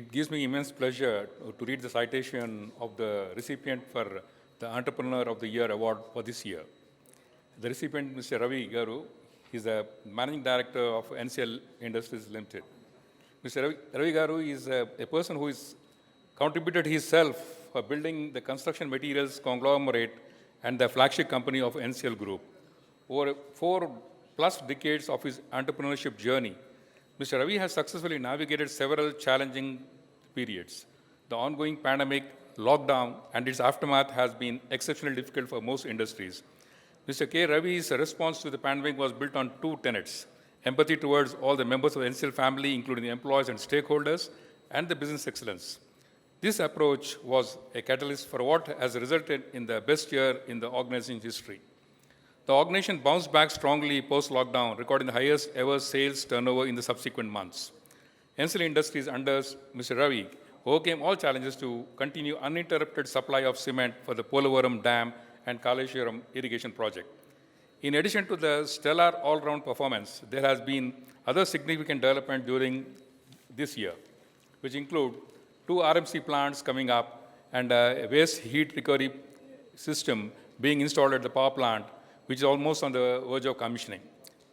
It gives me immense pleasure to read the citation of the recipient for the Entrepreneur of the Year award for this year. The recipient, Mr. Ravi Garu, is the Managing Director of NCL Industries Limited. Mr. Ravi Garu is a person who has contributed himself for building the construction materials conglomerate and the flagship company of NCL Group. Over 4+ decades of his entrepreneurship journey, Mr. Ravi has successfully navigated several challenging periods. The ongoing pandemic, lockdown, and its aftermath has been exceptionally difficult for most industries. Mr. K. Ravi's response to the pandemic was built on two tenets: empathy towards all the members of the NCL family, including the employees and stakeholders, and the business excellence. This approach was a catalyst for what has resulted in the best year in the organization's history. The organization bounced back strongly post-lockdown, recording the highest ever sales turnover in the subsequent months. NCL Industries under Mr. Ravi overcame all challenges to continue uninterrupted supply of cement for the Polavaram Dam and Kaleshwaram irrigation project. In addition to the stellar all-round performance, there has been other significant development during this year, which include 2 RMC plants coming up and a waste heat recovery system being installed at the power plant, which is almost on the verge of commissioning.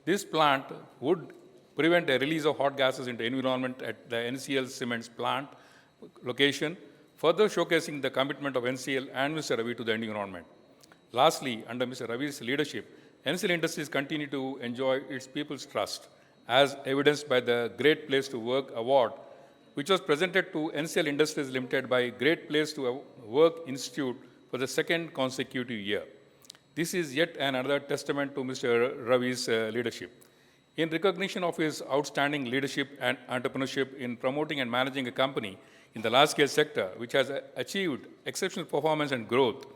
This plant would prevent a release of hot gases into the environment at the NCL Cement's plant location, further showcasing the commitment of NCL and Mr. Ravi to the environment. Lastly, under Mr. Ravi's leadership, NCL Industries continue to enjoy its people's trust, as evidenced by the Great Place to Work Award, which was presented to NCL Industries Limited by Great Place to Work Institute for the second consecutive year. This is yet another testament to Mr. Ravi's leadership. In recognition of his outstanding leadership and entrepreneurship in promoting and managing a company in the large-scale sector, which has achieved exceptional performance and growth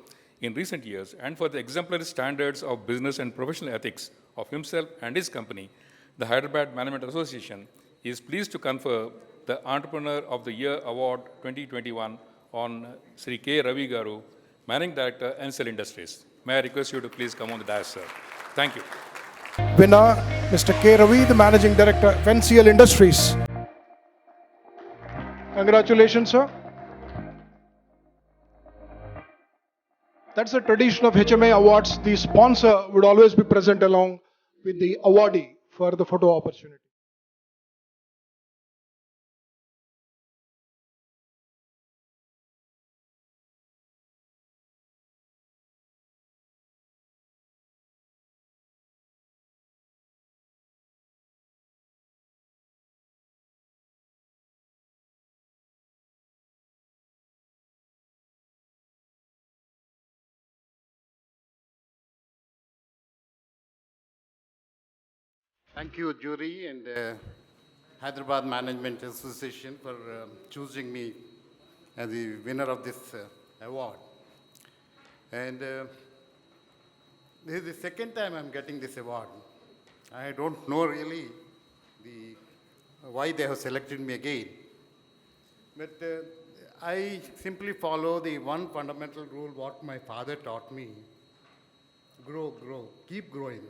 in recent years, and for the exemplary standards of business and professional ethics of himself and his company, the Hyderabad Management Association is pleased to confer the Entrepreneur of the Year Award 2021 on Sri K. Ravi Garu, Managing Director, NCL Industries. May I request you to please come on the dais, sir. Thank you. Winner, Mr. K. Ravi, the Managing Director of NCL Industries. Congratulations, sir. That's the tradition of HMA awards. The sponsor would always be present along with the awardee for the photo opportunity. Thank you, jury and Hyderabad Management Association for choosing me as the winner of this award. And this is the second time I'm getting this award. I don't know really why they have selected me again. But I simply follow the one fundamental rule what my father taught me. Grow, grow, keep growing,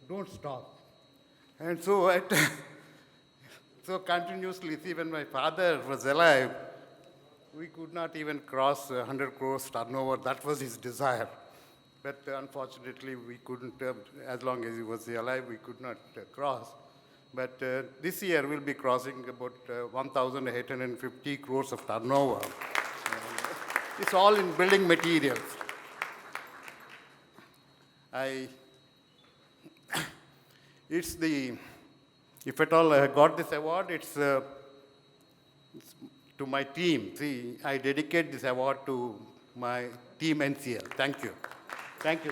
don't stop. And so, so continuously, see, when my father was alive, we could not even cross 100 crores turnover. That was his desire. But unfortunately, we couldn't, as long as he was alive, we could not cross. But this year, we'll be crossing about 1,850 crores of turnover. It's all in building materials. If at all I got this award, it's to my team. See, I dedicate this award to my team NCL. Thank you. Thank you.